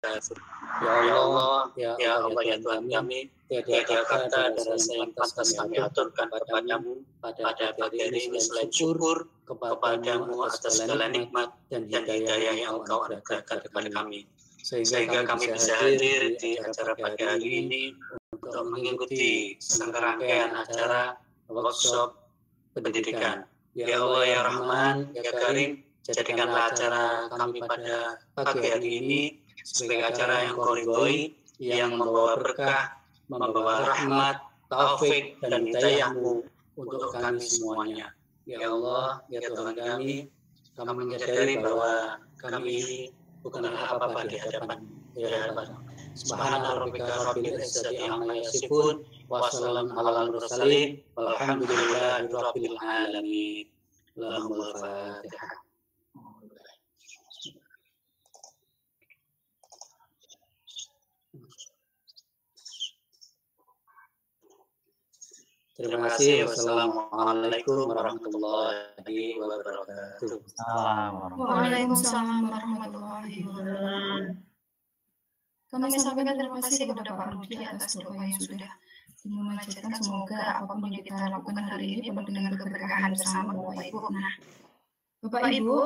Ya Allah, ya Allah, ya Tuhan kami, tiada kata dan rasa yang pantas kami aturkan kepadamu pada pagi hari ini selain syukur kepadamu atas segala nikmat dan hidayah yang Engkau anugerahkan kepada kami. Sehingga kami bisa hadir di acara pagi hari ini untuk mengikuti serangkaian acara workshop pendidikan. Ya Allah, ya Rahman, ya Karim, jadikanlah acara kami pada pagi hari ini sebagai acara yang Kau ridhoi, yang membawa berkah, membawa rahmat, taufik, dan hidayah-Mu untuk kami semuanya. Ya Allah, ya Tuhan kami menyadari bahwa kami ini bukan apa-apa di hadapan. Subhana rabbika rabbil izzati amma yasifun, wa salamun alal mursalin, walhamdulillahi rabbil alamin. Allahumma al-Fatihah. Terima kasih. Wassalamualaikum warahmatullahi wabarakatuh. Waalaikumsalam warahmatullahi wabarakatuh. Kami sampaikan terima kasih kepada Pak Rudi atas doa yang sudah dimunajatkan. Semoga apapun yang kita lakukan hari ini penuh dengan keberkahan bersama Bapak Ibu. Nah, Bapak Ibu,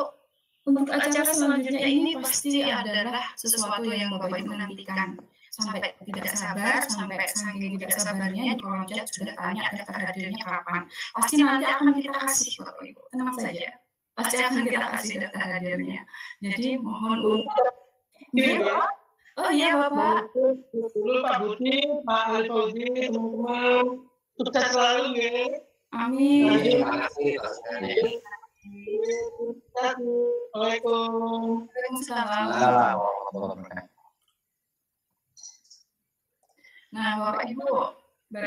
untuk acara selanjutnya ini pasti adalah sesuatu yang Bapak Ibu nantikan. Sampai tidak sabar, sampai saking tidak sabarnya di kolom chat sudah tanya daftar hadirnya kapan. Pasti nanti akan kita kasih Bapak Ibu, tenang saja. Pasti akan kita kasih daftar hadirnya. Jadi mohon untuk oh iya Bapak. Dulu Pak Budi, Pak Alfauzi, teman-teman, sukses selalu ya. Amin. Terima kasih. Assalamualaikum. Waalaikumsalam. Nah, Bapak Ibu,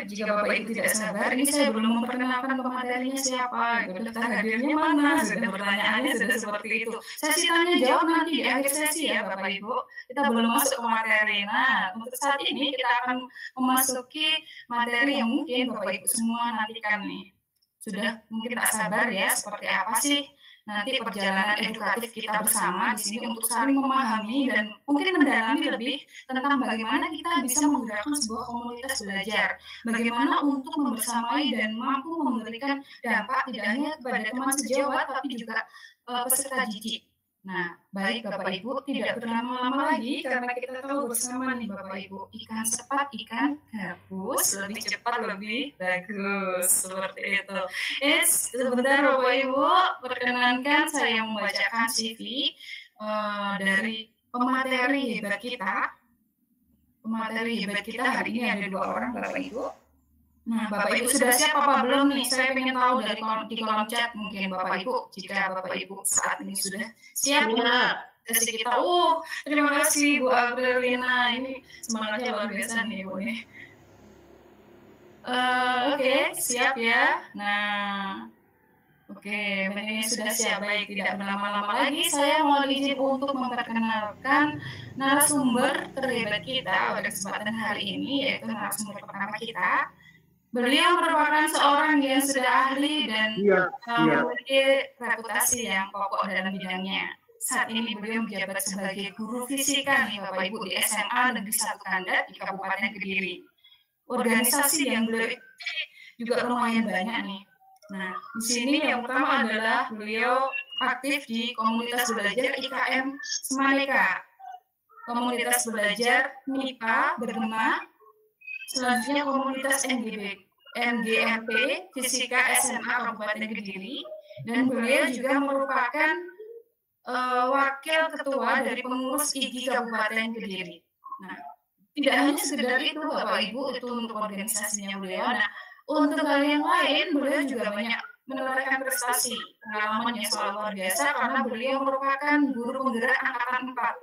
jika Bapak Ibu tidak sabar, ini saya belum memperkenalkan pematerinya siapa, daftar hadirnya mana, sudah pertanyaannya sudah seperti itu. Sesi tanya jawab nanti di akhir sesi ya Bapak Ibu, kita belum masuk ke materi. Nah, untuk saat ini kita akan memasuki materi yang mungkin Bapak Ibu semua nantikan nih. Sudah mungkin tak sabar ya, seperti apa sih nanti perjalanan edukatif kita bersama di sini untuk saling memahami dan mungkin mendalami lebih tentang bagaimana kita bisa menggerakkan sebuah komunitas belajar, bagaimana untuk membersamai dan mampu memberikan dampak tidak hanya kepada teman sejawat tapi juga peserta didik. Nah, baik Bapak Ibu, tidak berlama-lama lagi karena kita tahu bersama nih Bapak Ibu, ikan cepat, ikan gabus, lebih cepat, lebih bagus, seperti itu. Sebentar Bapak Ibu, perkenankan saya membacakan CV dari pemateri hebat kita. Pemateri hebat kita hari ini ada 2 orang Bapak Ibu. Nah, Bapak Ibu sudah siap apa belum nih? Saya ingin tahu dari di kolom chat mungkin Bapak Ibu. Jika Bapak Ibu saat ini sudah siap ya, sesi kita. Terima kasih Bu Abrilina. Ini semangatnya luar biasa nih Bu nih. Oke, siap ya. Nah, oke, ini sudah siap. Baik, tidak berlama-lama lagi. Saya mohon izin untuk memperkenalkan narasumber terhebat kita pada kesempatan hari ini, yaitu narasumber pertama kita. Beliau merupakan seorang yang sudah ahli dan memiliki reputasi yang pokok dalam bidangnya. Saat ini beliau menjabat sebagai guru fisika nih Bapak Ibu di SMA Negeri 1 Kandat di Kabupaten Kediri. Organisasi yang beliau ikuti juga lumayan banyak nih. Nah, di sini yang pertama adalah beliau aktif di komunitas belajar IKM Semaneka, komunitas belajar MIPA Bergema, selanjutnya komunitas NGMP Fisika SMA Kabupaten Kediri, dan beliau juga merupakan wakil ketua dari pengurus IGI Kabupaten Kediri. Nah, tidak hanya sekedar itu Bapak Ibu, itu untuk organisasinya beliau. Nah, untuk hal yang lain beliau juga banyak menorehkan prestasi, pengalaman yang selalu luar biasa karena beliau merupakan guru penggerak angkatan 4.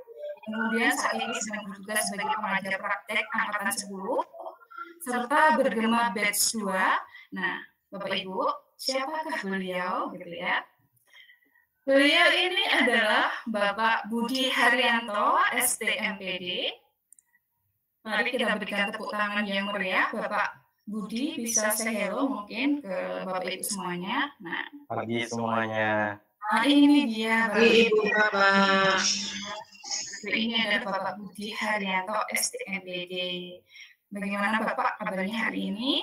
Kemudian saat ini sedang bertugas sebagai pengajar praktek angkatan 10 serta bergema batch 2. Nah, Bapak Ibu, siapakah beliau gitu ya? Beliau ini adalah Bapak Budi Haryanto, STMPD. Mari kita berikan tepuk tangan yang meriah. Bapak Budi bisa say hello mungkin ke Bapak Ibu semuanya. Nah, pagi semuanya. Nah, ini dia Bapak Ibu Bapak. ini adalah Bapak Budi Haryanto, STMPD. Bagaimana Bapak kabarnya hari ini?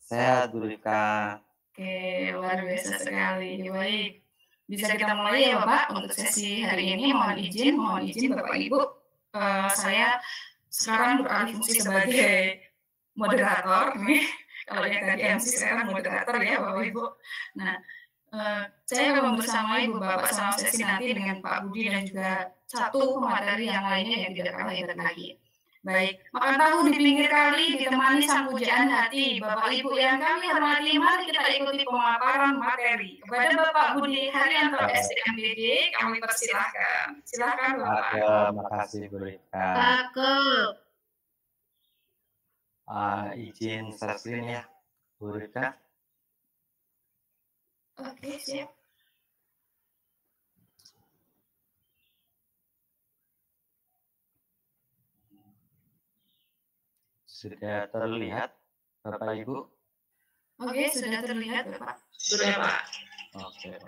Sehat, Bu Rika. Oke, luar biasa sekali. Baik, bisa kita mulai ya Bapak untuk sesi hari ini. Mohon izin Bapak Ibu, saya sekarang beralih fungsi sebagai moderator nih. Kalau yang tadi MC sekarang moderator ya Bapak Ibu. Nah, saya akan membersamai Bapak selama sesi nanti dengan Pak Budi dan juga satu pemateri yang lainnya yang tidak kalah hebat lagi. Baik, makan tahu di pinggir kali ditemani sang pujaan hati. Bapak Ibu yang kami hormati, mari kita ikuti pemaparan materi. Kepada Bapak Budi Haryanto, STMPD, kami persilahkan. Silakan Bapak. Terima kasih Bu Rika. Izin screen ya, Bu Rika. Oke, siap. Sudah terlihat, Bapak Ibu? Oke, sudah terlihat Bapak. Sudah, Pak. Oke.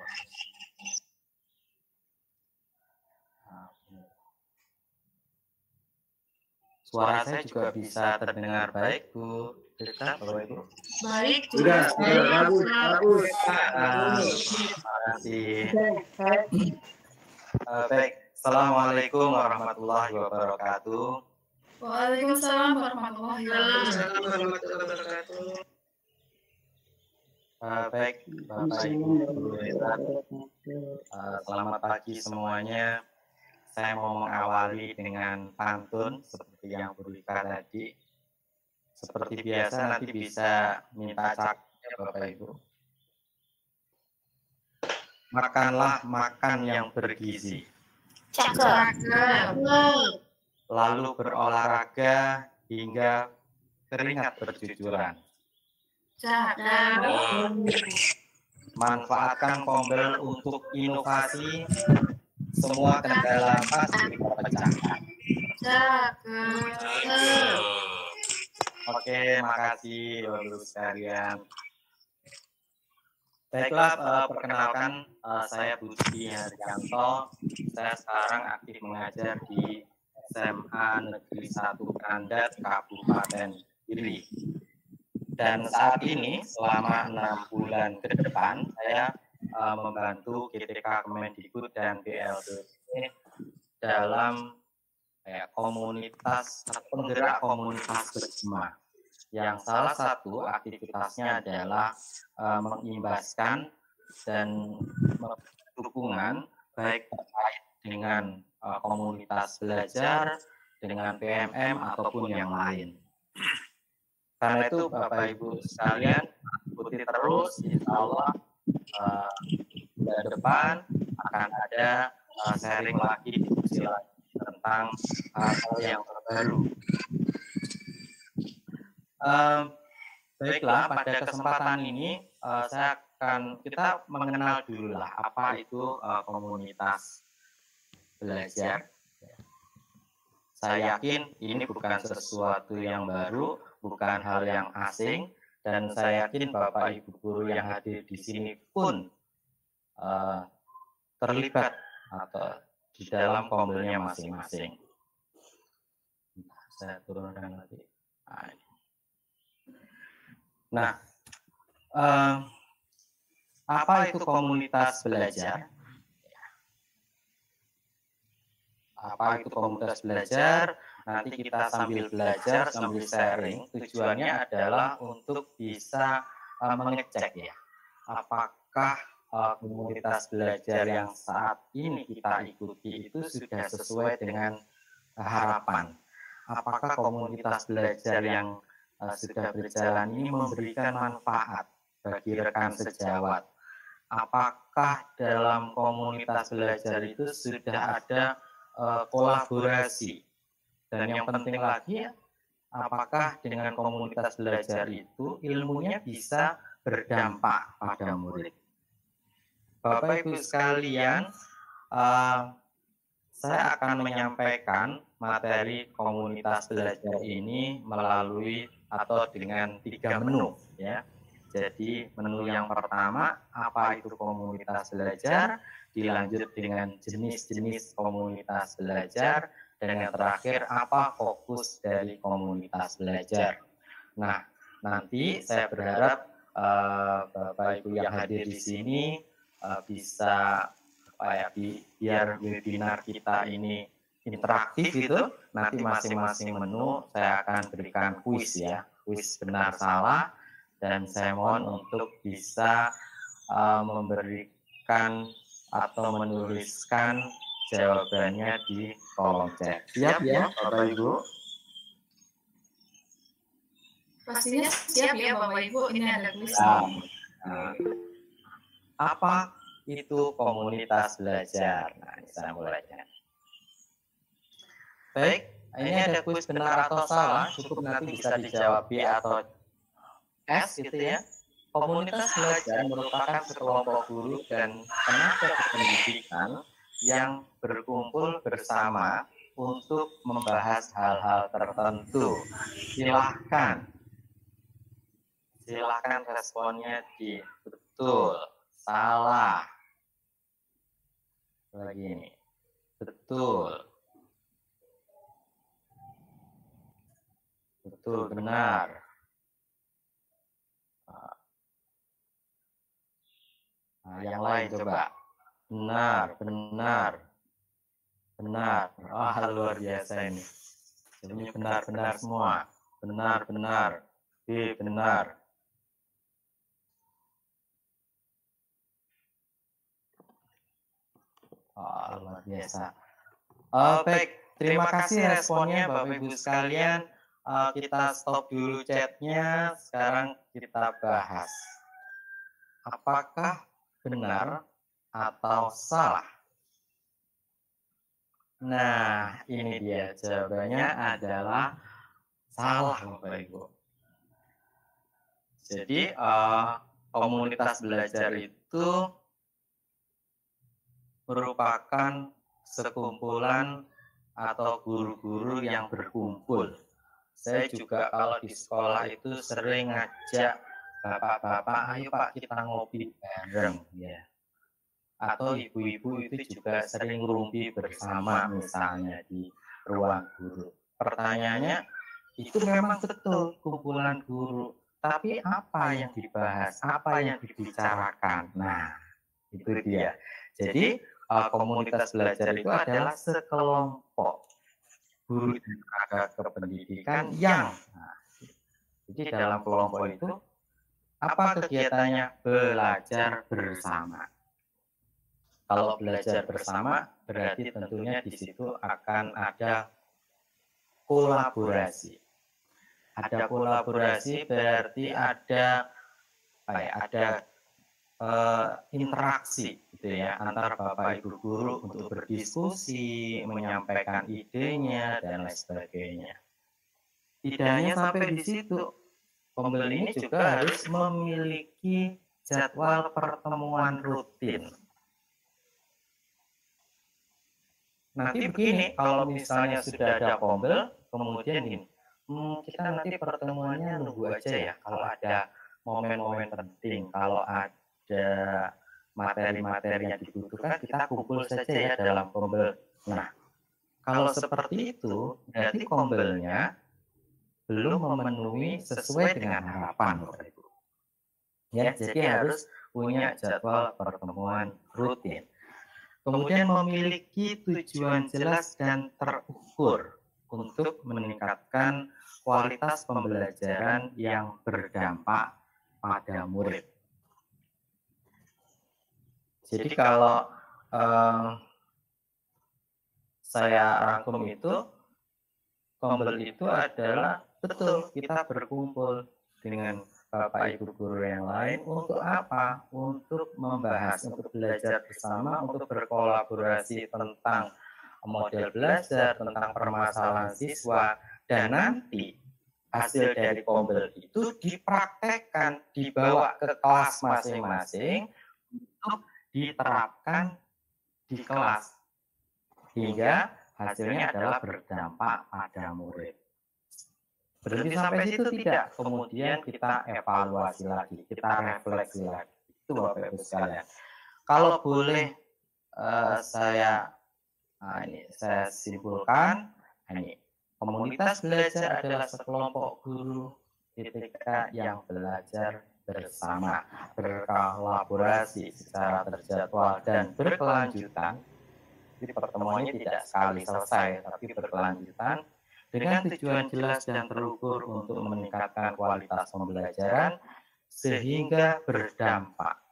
Suara saya juga bisa terdengar baik, Bu Rika, Bapak Ibu? Baik, Sudah, bagus. Terima kasih. Baik, Assalamualaikum warahmatullahi wabarakatuh. Waalaikumsalam warahmatullahi wabarakatuh. Baik, Bapak Ibu, Bu Rika. Selamat pagi semuanya. Saya mau mengawali dengan pantun seperti yang Bu Rika tadi. Seperti biasa nanti bisa minta caknya Bapak Ibu. Makanlah makan yang bergizi. Lalu berolahraga hingga keringat bercucuran. Manfaatkan Kombel untuk inovasi. Semua kendala pasti terpecahkan. Oke, makasih Bapak-Ibu sekalian. Baiklah, perkenalkan saya Budi Haryanto. Saya sekarang aktif mengajar di SMA Negeri 1 Kandat, Kabupaten Kediri. Dan saat ini selama 6 bulan ke depan saya membantu GTK Kemendikbud dan BLDC dalam komunitas penggerak komunitas berjemaah. Yang salah satu aktivitasnya adalah mengimbaskan dan dukungan baik terkait dengan komunitas belajar, dengan PMM ataupun yang lain. Karena itu Bapak Ibu sekalian ikuti terus, insya Allah bulan depan akan ada sharing lagi, diskusi lagi tentang hal yang terbaru. Baiklah, pada kesempatan ini kita mengenal dulu lah apa itu komunitas belajar. Saya yakin ini bukan sesuatu yang baru, bukan hal yang asing, dan saya yakin Bapak Ibu guru yang hadir di sini pun terlibat atau di dalam kombelnya masing-masing. Saya turunkan lagi. Nah, apa itu komunitas belajar? Apa itu komunitas belajar? Nanti kita sambil belajar, sambil sharing. Tujuannya adalah untuk bisa mengecek ya, apakah komunitas belajar yang saat ini kita ikuti itu sudah sesuai dengan harapan. Apakah komunitas belajar yang sudah berjalan ini memberikan manfaat bagi rekan sejawat? Apakah dalam komunitas belajar itu sudah ada kolaborasi? Dan yang penting lagi, apakah dengan komunitas belajar itu ilmunya bisa berdampak pada murid? Bapak Ibu sekalian, saya akan menyampaikan materi komunitas belajar ini melalui atau dengan 3 menu ya. Jadi menu yang pertama, apa itu komunitas belajar? dilanjut dengan jenis-jenis komunitas belajar, dan yang terakhir apa fokus dari komunitas belajar. Nah, nanti saya berharap Bapak Ibu yang hadir di sini bisa biar webinar kita ini interaktif gitu. Nanti masing-masing menu saya akan berikan kuis ya, kuis benar salah, dan saya mohon untuk bisa memberikan atau menuliskan jawabannya di kolom chat. Siap ya Bapak Ibu? Pastinya siap ya Bapak Ibu, ini ada kuis. Apa itu komunitas belajar? Nah, ini saya mulainya. Baik, ini ada kuis benar atau salah, cukup nanti bisa dijawab B atau S gitu ya. Komunitas belajar merupakan sekelompok guru dan tenaga pendidikan yang berkumpul bersama untuk membahas hal-hal tertentu. Silahkan responnya di betul, salah. Lagi ini, betul, benar. Nah, yang lain coba. Benar. Wah, luar biasa ini. Ini benar semua. Benar. B, benar. Luar biasa. Baik, terima kasih responnya Bapak Ibu sekalian. Kita stop dulu chatnya. Sekarang kita bahas. Apakah benar atau salah? Nah, ini dia jawabannya adalah salah Bapak Ibu. Jadi komunitas belajar itu merupakan sekumpulan atau guru-guru yang berkumpul. Saya juga kalau di sekolah itu sering ngajak bapak-bapak, ayo Pak kita ngopi bareng ya. Atau ibu-ibu itu juga sering ngerumpi bersama misalnya di ruang guru. Pertanyaannya, itu memang betul kumpulan guru, tapi apa yang dibahas, apa yang dibicarakan? Nah, itu dia. Jadi komunitas belajar itu adalah sekelompok guru dan tenaga kependidikan yang jadi dalam kelompok itu apa kegiatannya? Belajar bersama. Kalau belajar bersama berarti tentunya di situ akan ada kolaborasi. Ada kolaborasi berarti ada interaksi gitu ya antar Bapak Ibu guru untuk berdiskusi, menyampaikan idenya dan lain sebagainya. Tidak hanya sampai di situ, pembeli ini juga harus memiliki jadwal pertemuan rutin. Nanti begini, kalau misalnya sudah ada pembel, kemudian ini, kita nanti pertemuannya nunggu aja ya. Kalau ada momen-momen penting, kalau ada materi-materi yang dibutuhkan, kita kumpul saja ya dalam pembel. Nah, kalau seperti itu, berarti pembelnya belum memenuhi sesuai dengan harapan, Bapak Ibu. Ya, jadi harus punya jadwal pertemuan rutin. Kemudian memiliki tujuan jelas dan terukur untuk meningkatkan kualitas pembelajaran yang berdampak pada murid. Jadi kalau saya rangkum itu, pembel itu adalah betul kita berkumpul dengan Bapak Ibu guru yang lain untuk apa? Untuk membahas, untuk belajar bersama, untuk berkolaborasi tentang model belajar, tentang permasalahan siswa, dan nanti hasil dari pembel itu dipraktekkan, dibawa ke kelas masing-masing untuk diterapkan di kelas hingga hasilnya adalah berdampak pada murid. Berhenti sampai situ tidak, kemudian kita evaluasi lagi, kita refleksi lagi. Itu Bapak Ibu sekalian. Kalau boleh saya simpulkan, ini komunitas belajar adalah sekelompok guru TTK yang belajar bersama, berkolaborasi secara terjadwal dan berkelanjutan. Jadi pertemuannya tidak sekali selesai, tapi berkelanjutan dengan tujuan jelas dan terukur untuk meningkatkan kualitas pembelajaran sehingga berdampak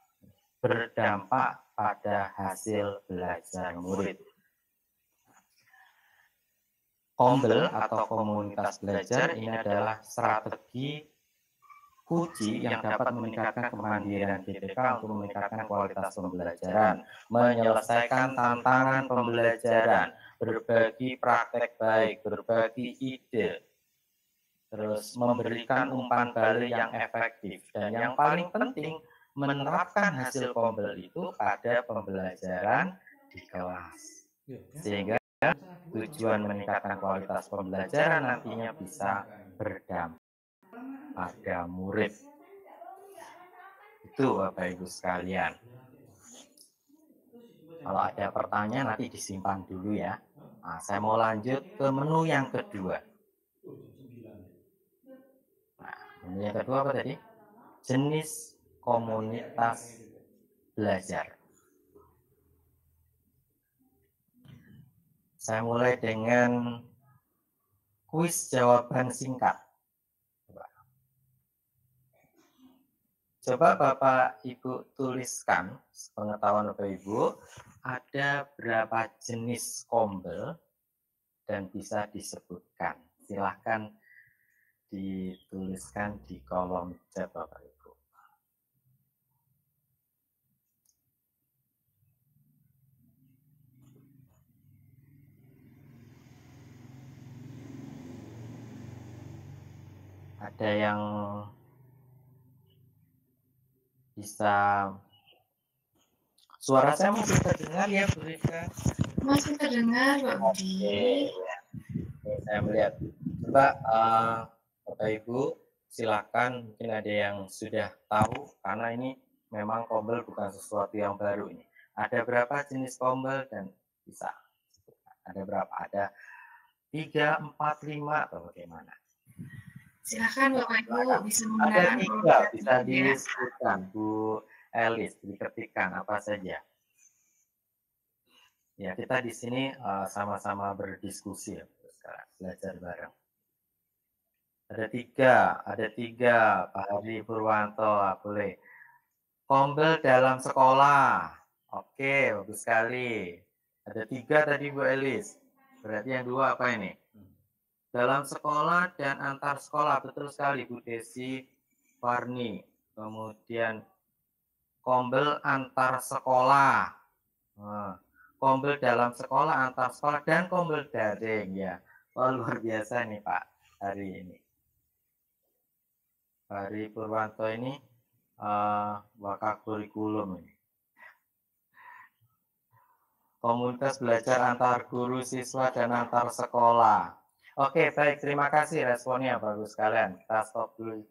pada hasil belajar murid. Kombel atau komunitas belajar ini adalah strategi kunci yang dapat meningkatkan kemandirian GTK untuk meningkatkan kualitas pembelajaran, menyelesaikan tantangan pembelajaran, berbagi praktek baik, berbagi ide, terus memberikan umpan balik yang efektif, dan yang paling penting menerapkan hasil kombel itu pada pembelajaran di kelas, sehingga tujuan meningkatkan kualitas pembelajaran nantinya bisa berdampak pada murid. Itu Bapak Ibu sekalian. Kalau ada pertanyaan nanti disimpan dulu ya. Nah, saya mau lanjut ke menu yang kedua. Nah, menu yang kedua apa tadi? Jenis komunitas belajar. Saya mulai dengan kuis jawaban singkat. Coba Bapak Ibu tuliskan, pengetahuan Bapak Ibu, ada berapa jenis kombel dan bisa disebutkan. Silahkan dituliskan di kolom chat Bapak Ibu. Ada yang bisa, suara saya masih terdengar ya Bu Rika? Masih terdengar Pak Budi. Saya melihat. Coba Bapak Ibu silakan, mungkin ada yang sudah tahu karena ini memang kombel bukan sesuatu yang baru ini. Ada berapa jenis kombel dan bisa? Ada berapa? Ada 3, 4, 5 atau bagaimana? Silakan Bapak Ibu bisa Ada menggunakan 3, bisa disebutkan Bu Elis, diketikkan apa saja. Ya, kita di sini sama-sama berdiskusi ya, sekarang belajar bareng. Ada tiga, Pak Hari Purwanto, boleh. Kombel dalam sekolah, oke, bagus sekali. Ada 3 tadi Bu Elis, berarti yang 2 apa ini? Dalam sekolah dan antar sekolah, betul sekali Bu Desi Warni. Kemudian kombel antar sekolah, kombel dalam sekolah, antar sekolah, dan kombel daring ya. Wah, luar biasa nih Pak hari ini. Pak Hari Purwanto ini wakil kurikulum ini. Komunitas belajar antar guru, siswa, dan antar sekolah. Oke, baik. Terima kasih responnya, bagus sekalian. Kita stop dulu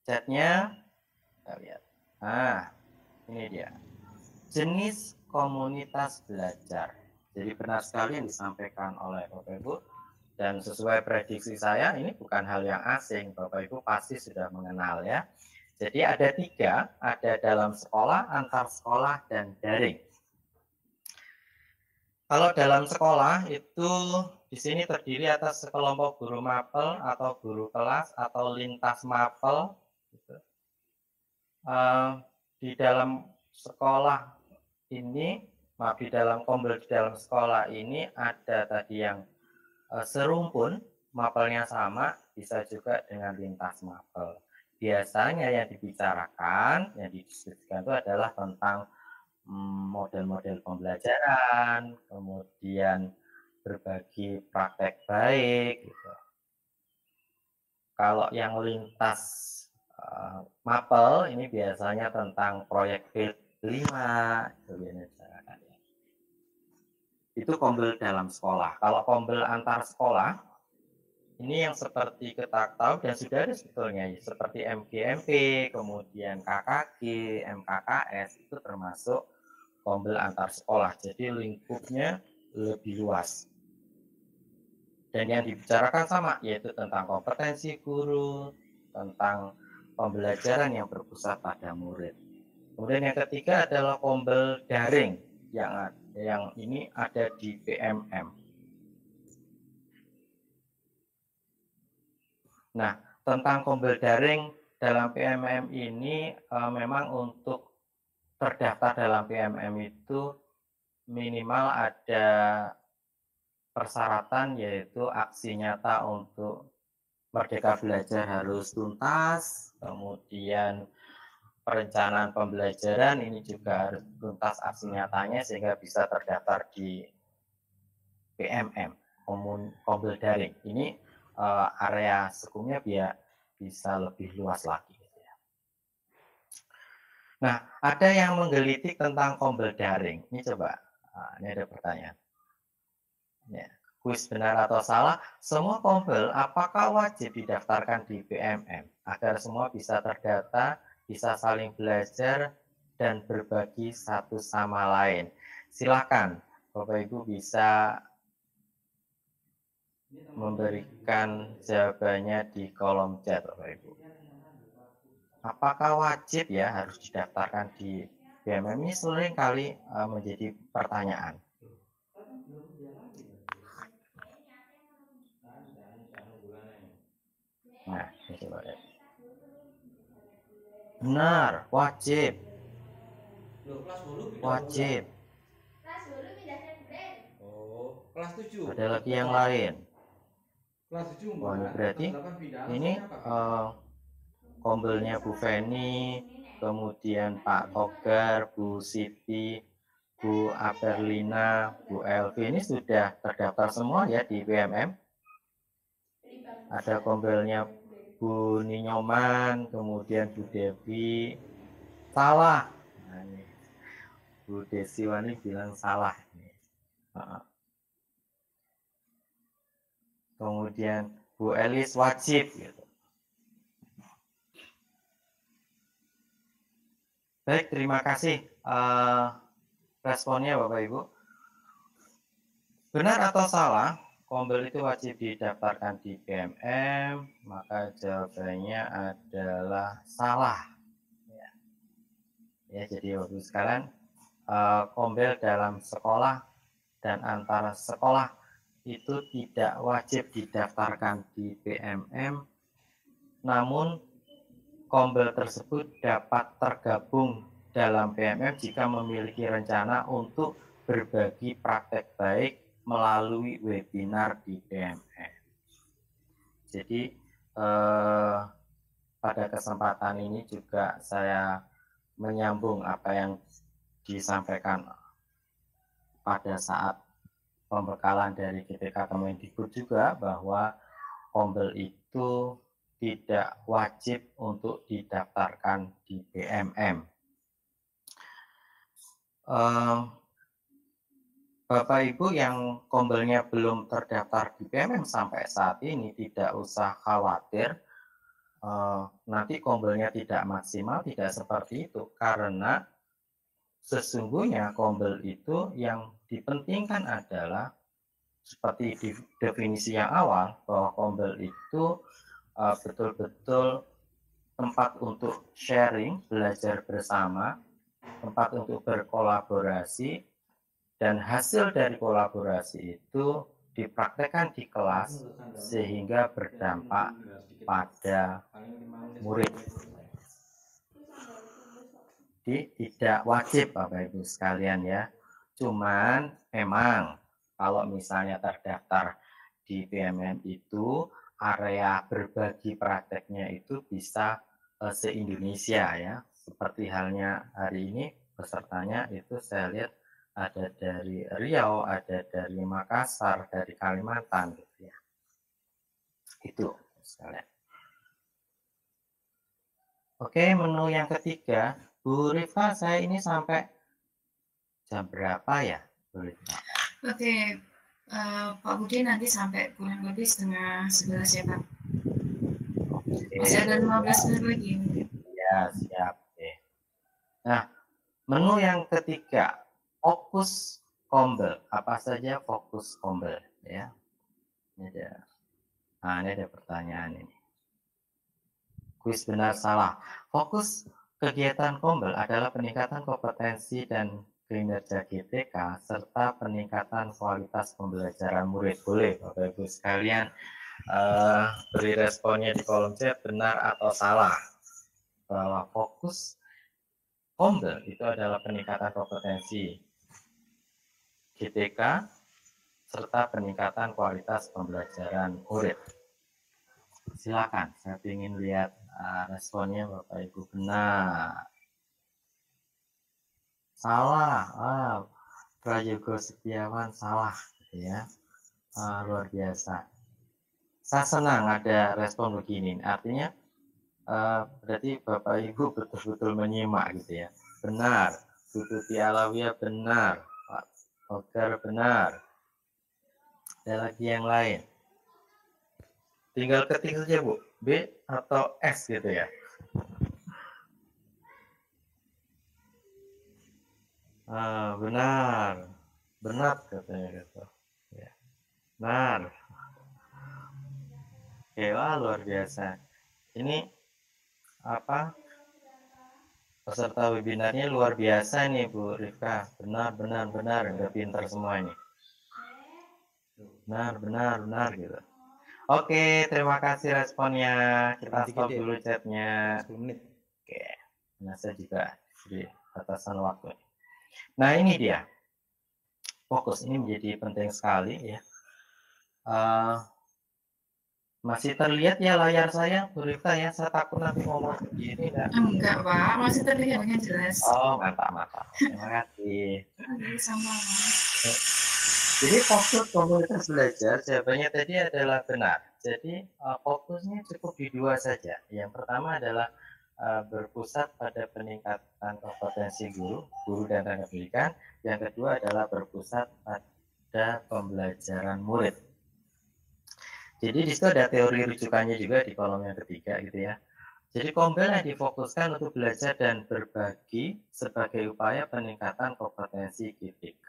chatnya. Kita lihat. Nah, ini dia. Jenis komunitas belajar. Jadi benar sekali yang disampaikan oleh Bapak Ibu. Dan sesuai prediksi saya, ini bukan hal yang asing. Bapak Ibu pasti sudah mengenal ya. Jadi ada 3, ada dalam sekolah, antar sekolah, dan daring. Kalau dalam sekolah itu di sini terdiri atas sekelompok guru mapel atau guru kelas atau lintas mapel. Gitu. Di dalam sekolah ini, di dalam kombel di dalam sekolah ini ada tadi yang serumpun, mapelnya sama, bisa juga dengan lintas mapel. Biasanya yang dibicarakan, yang didiskusikan itu adalah tentang model-model pembelajaran, kemudian berbagi praktek baik. Gitu. Kalau yang lintas mapel ini biasanya tentang proyek P5, itu kombel dalam sekolah. Kalau kombel antar sekolah, ini yang seperti kita tahu dan sudah ada sebetulnya, seperti MGMP, kemudian KKG, MKKS, itu termasuk kombel antar sekolah. Jadi lingkupnya lebih luas. Dan yang dibicarakan sama, yaitu tentang kompetensi guru, tentang pembelajaran yang berpusat pada murid. Kemudian yang ketiga adalah kombel daring, yang ini ada di PMM. Nah, tentang kombel daring dalam PMM ini memang untuk terdaftar dalam PMM itu minimal ada persyaratan, yaitu aksi nyata untuk Merdeka Belajar harus tuntas, kemudian perencanaan pembelajaran ini juga harus tuntas aksi nyatanya sehingga bisa terdaftar di PMM, kombel daring. Ini area sekumnya biar bisa lebih luas lagi. Nah, ada yang menggelitik tentang kombel daring. Ini coba, ini ada pertanyaan. Ya, kuis benar atau salah, semua kombel apakah wajib didaftarkan di PMM agar semua bisa terdata, bisa saling belajar, dan berbagi satu sama lain? Silakan, Bapak Ibu bisa memberikan jawabannya di kolom chat, Bapak Ibu. Apakah wajib ya harus didaftarkan di PMM? Ini sering kali menjadi pertanyaan. Nah, ini coba lihat. Benar, wajib. Wajib. Kelas 7. Ada lagi yang lain. Kelas 7. Wah, ini berarti ini kombelnya Bu Feni, kemudian Pak Togar, Bu Siti, Bu Aperlina, Bu Elvi, ini sudah terdaftar semua ya di PMM. Ada kombelnya Bu Ninyoman, kemudian Bu Devi. Salah. Nah, ini. Bu Desiwani bilang salah. Kemudian Bu Elis wajib. Gitu. Baik, terima kasih responnya Bapak Ibu. Benar atau salah, kombel itu wajib didaftarkan di PMM, maka jawabannya adalah salah. Ya, jadi Bapak Ibu sekalian, kombel dalam sekolah dan antara sekolah itu tidak wajib didaftarkan di PMM, namun kombel tersebut dapat tergabung dalam PMM jika memiliki rencana untuk berbagi praktek baik melalui webinar di PMM. Jadi pada kesempatan ini juga saya menyambung apa yang disampaikan pada saat pembekalan dari GPK Kemendikbud juga, bahwa kombel itu tidak wajib untuk didaftarkan di PMM. Bapak Ibu yang kombelnya belum terdaftar di PMM sampai saat ini tidak usah khawatir, nanti kombelnya tidak maksimal, tidak seperti itu, karena sesungguhnya kombel itu yang dipentingkan adalah seperti di definisi yang awal, bahwa kombel itu betul-betul tempat untuk sharing, belajar bersama, tempat untuk berkolaborasi, dan hasil dari kolaborasi itu dipraktekkan di kelas sehingga berdampak pada murid. Jadi tidak wajib Bapak Ibu sekalian ya, cuman memang kalau misalnya terdaftar di PMM itu area berbagi prakteknya itu bisa se-Indonesia ya. Seperti halnya hari ini pesertanya itu saya lihat ada dari Riau, ada dari Makassar, dari Kalimantan gitu ya. Itu sekalian. Oke, menu yang ketiga, Bu Rifa, saya ini sampai jam berapa ya, Bu Rifa? Oke, Pak Budi nanti sampai kurang lebih 10:30 ya Pak. Oke. Masih ada 15 menit lagi. Ya, siap. Oke. Nah, menu yang ketiga, fokus Kombel. Apa saja fokus Kombel? Ya, ini ada. Nah, ini ada pertanyaan ini. Kuis benar salah. Fokus kegiatan Kombel adalah peningkatan kompetensi dan kinerja GTK serta peningkatan kualitas pembelajaran murid. Boleh Bapak Ibu sekalian beri responnya di kolom chat benar atau salah. Bahwa fokus Kombel itu adalah peningkatan kompetensi GTK serta peningkatan kualitas pembelajaran murid. Silakan, saya ingin lihat responnya Bapak Ibu. Benar. Salah. Prayogo Setiawan salah, gitu ya. Luar biasa. Saya senang ada respon begini. Artinya berarti Bapak Ibu betul-betul menyimak gitu ya. Benar. Bu Tuti Alawiyah benar. Pak Ogar benar. Ada lagi yang lain. Tinggal ketik saja Bu, B atau S gitu ya. Benar katanya gitu. Ya. Benar. Oke, wah, luar biasa. Ini apa? Peserta webinarnya luar biasa nih Bu Rifka. Benar. Udah pintar semua ini. Benar gitu. Oke, terima kasih responnya. Kita stop dulu chatnya. 10 menit. Oke, nah saya juga beri batasan waktu. Nah ini dia, fokus ini menjadi penting sekali ya. Masih terlihat ya layar saya, Bu Rifka ya. Saya takut nanti ngomong begini. Enggak Pak, masih terlihat dengan jelas. Oh mantap. Terima kasih. Sama. Jadi fokus komunitas belajar jawabannya tadi adalah benar. Jadi fokusnya cukup di dua saja. Yang pertama adalah berpusat pada peningkatan kompetensi guru dan tenaga pendidikan. Yang kedua adalah berpusat pada pembelajaran murid. Jadi di situ ada teori rujukannya juga di kolom yang ketiga gitu ya. Jadi Kombel yang difokuskan untuk belajar dan berbagi sebagai upaya peningkatan kompetensi GTK.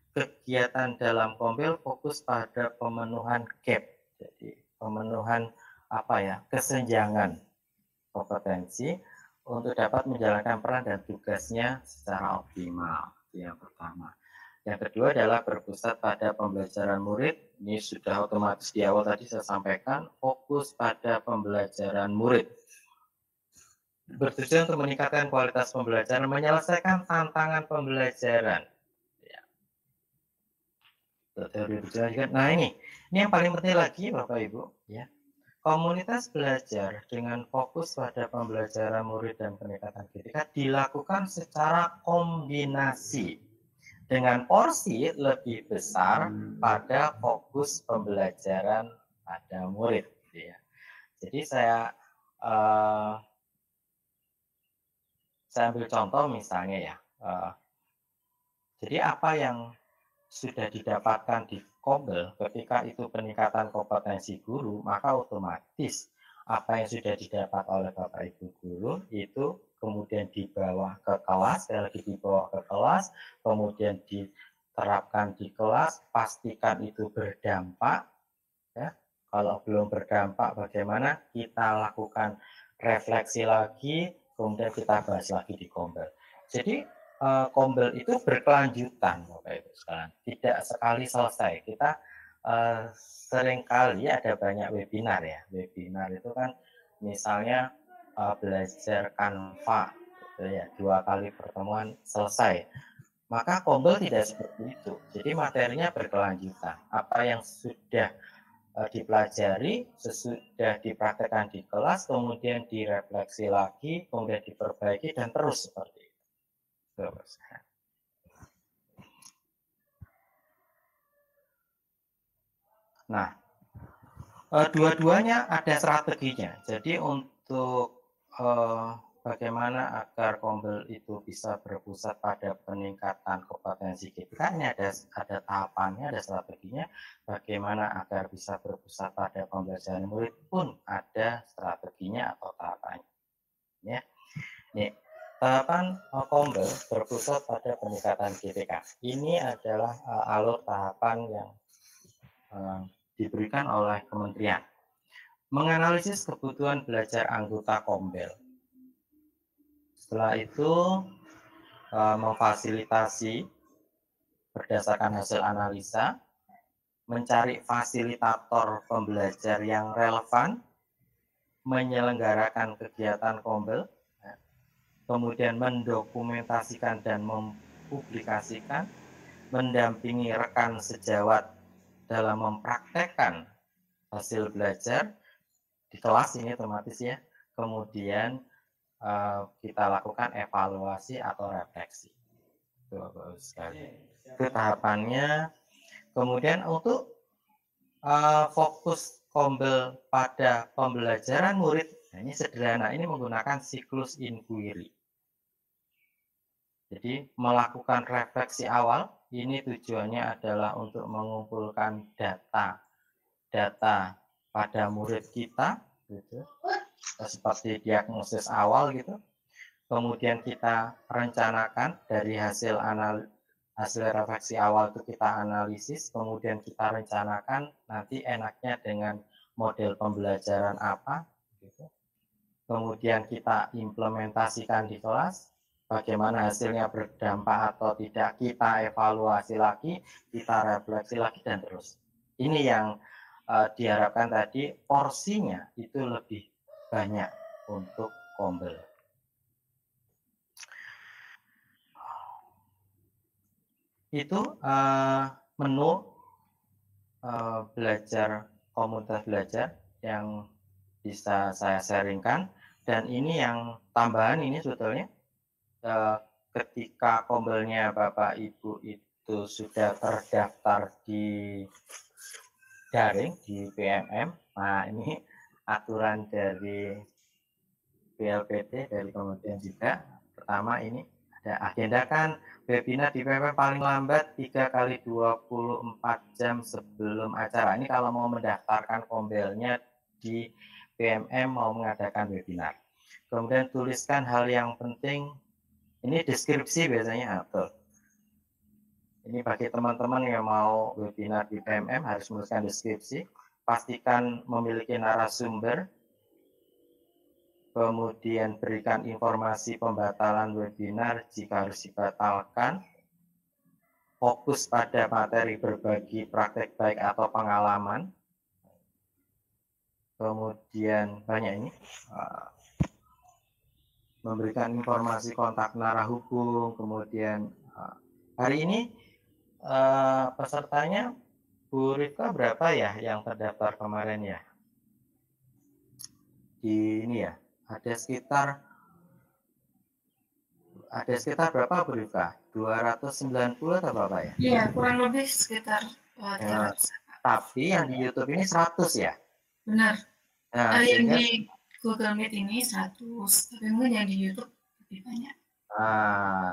Kegiatan dalam Kombel fokus pada pemenuhan gap, jadi pemenuhan kesenjangan kompetensi untuk dapat menjalankan peran dan tugasnya secara optimal. Itu yang pertama. Yang kedua adalah berpusat pada pembelajaran murid. Ini sudah otomatis di awal tadi saya sampaikan, fokus pada pembelajaran murid. Bertujuan untuk meningkatkan kualitas pembelajaran, menyelesaikan tantangan pembelajaran. Nah ini yang paling penting lagi Bapak Ibu ya. Komunitas belajar dengan fokus pada pembelajaran murid dan peningkatan GTK dilakukan secara kombinasi dengan porsi lebih besar pada fokus pembelajaran pada murid gitu ya. Jadi saya ambil contoh misalnya ya. Jadi apa yang sudah didapatkan di Kombel ketika itu peningkatan kompetensi guru, maka otomatis apa yang sudah didapat oleh Bapak Ibu guru itu kemudian dibawa ke kelas, kemudian diterapkan di kelas, pastikan itu berdampak ya. Kalau belum berdampak bagaimana? Kita lakukan refleksi lagi, kemudian kita bahas lagi di Kombel. Jadi Kombel itu berkelanjutan Bapak Ibu sekalian, tidak sekali selesai. Kita seringkali ada banyak webinar ya. Webinar itu kan misalnya belajar Canva gitu ya, 2 kali pertemuan selesai. Maka Kombel tidak seperti itu. Jadi materinya berkelanjutan. Apa yang sudah dipelajari, sesudah dipraktekkan di kelas, kemudian direfleksi lagi, kemudian diperbaiki dan terus seperti itu. Nah, dua-duanya ada strateginya. Jadi untuk bagaimana agar Kombel itu bisa berpusat pada peningkatan kompetensi GTK, ini ada tahapannya, ada strateginya. Bagaimana agar bisa berpusat pada pembelajaran murid pun ada strateginya atau tahapannya. Ya. Nih, Tahapan Kombel berpusat pada peningkatan GTK. Ini adalah alur tahapan yang diberikan oleh kementerian. Menganalisis kebutuhan belajar anggota Kombel. Setelah itu memfasilitasi berdasarkan hasil analisa, mencari fasilitator pembelajar yang relevan, menyelenggarakan kegiatan Kombel, kemudian mendokumentasikan dan mempublikasikan, mendampingi rekan sejawat dalam mempraktekkan hasil belajar di kelas ini otomatis ya, kemudian kita lakukan evaluasi atau refleksi. Itu bagus sekali. Itu tahapannya. Kemudian untuk fokus Kombel pada pembelajaran murid, nah ini sederhana, ini menggunakan siklus inquiry. Jadi melakukan refleksi awal, ini tujuannya adalah untuk mengumpulkan data pada murid kita, gitu, seperti diagnosis awal gitu. Kemudian kita rencanakan dari hasil refleksi awal itu kita analisis, kemudian kita rencanakan nanti enaknya dengan model pembelajaran apa, gitu. Kemudian kita implementasikan di kelas. Bagaimana hasilnya berdampak atau tidak, kita evaluasi lagi, kita refleksi lagi, dan terus. Ini yang diharapkan tadi, porsinya itu lebih banyak untuk Kombel. Itu menu belajar, komunitas belajar yang bisa saya sharingkan. Dan ini yang tambahan ini sebetulnya, ketika Kombelnya Bapak Ibu itu sudah terdaftar di daring di PMM, nah ini aturan dari PLPT dari kementerian juga. Pertama ini ada agendakan webinar di PMM paling lambat 3 kali 24 jam sebelum acara. Ini kalau mau mendaftarkan Kombelnya di PMM mau mengadakan webinar. Kemudian tuliskan hal yang penting. Ini deskripsi biasanya atau ini bagi teman-teman yang mau webinar di PMM harus menuliskan deskripsi. Pastikan memiliki narasumber. Kemudian berikan informasi pembatalan webinar jika harus dibatalkan. Fokus pada materi berbagi praktek baik atau pengalaman. Kemudian banyak ini. Memberikan informasi kontak narahubung, kemudian hari ini pesertanya Bu Rifka berapa ya yang terdaftar kemarin ya? Di ini ya, ada sekitar berapa Bu Rifka? 290 atau berapa ya? Iya, kurang lebih sekitar 300. Tapi yang di YouTube ini 100 ya? Benar. Nah, yang sehingga di Google Meet ini 100, tapi mungkin yang di YouTube lebih banyak.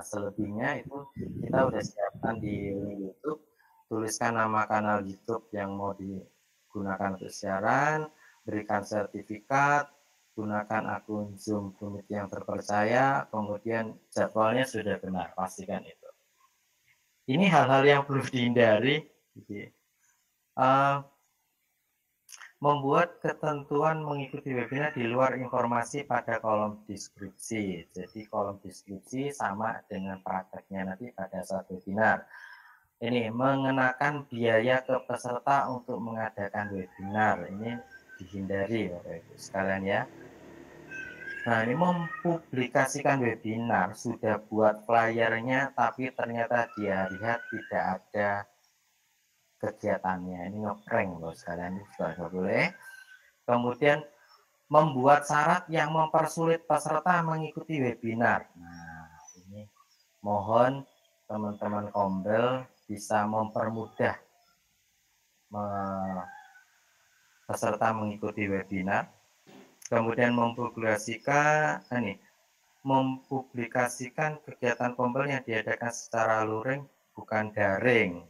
Selebihnya itu kita udah siapkan di YouTube. Tuliskan nama kanal YouTube yang mau digunakan untuk siaran, berikan sertifikat, gunakan akun Zoom Meet yang terpercaya, kemudian jadwalnya sudah benar, pastikan itu. Ini hal-hal yang perlu dihindari. Membuat ketentuan mengikuti webinar di luar informasi pada kolom deskripsi. Jadi kolom deskripsi sama dengan prakteknya nanti pada saat webinar. Ini mengenakan biaya ke peserta untuk mengadakan webinar. Ini dihindari Bapak Ibu sekalian ya. Nah, ini mempublikasikan webinar, sudah buat flyernya, tapi ternyata di hari H tidak ada kegiatannya. Ini ngeprank loh sekalian, ini juga nggak boleh. Kemudian membuat syarat yang mempersulit peserta mengikuti webinar. Nah, ini mohon teman-teman Kombel bisa mempermudah peserta mengikuti webinar. Kemudian mempublikasikan kegiatan Kombel yang diadakan secara luring bukan daring.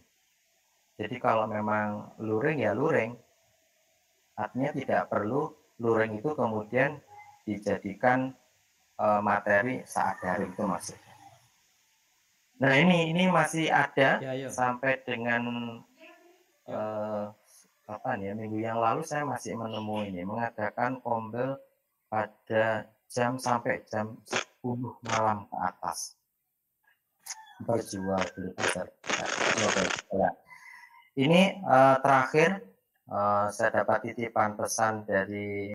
Jadi kalau memang luring ya luring, artinya tidak perlu luring itu kemudian dijadikan materi saat daring itu maksudnya. Nah ini masih ada Ya, sampai dengan kapan ya, minggu yang lalu saya masih menemui ini mengadakan kombel pada jam sampai jam 10 malam ke atas. Berjual beli pasar. Ini terakhir saya dapat titipan pesan dari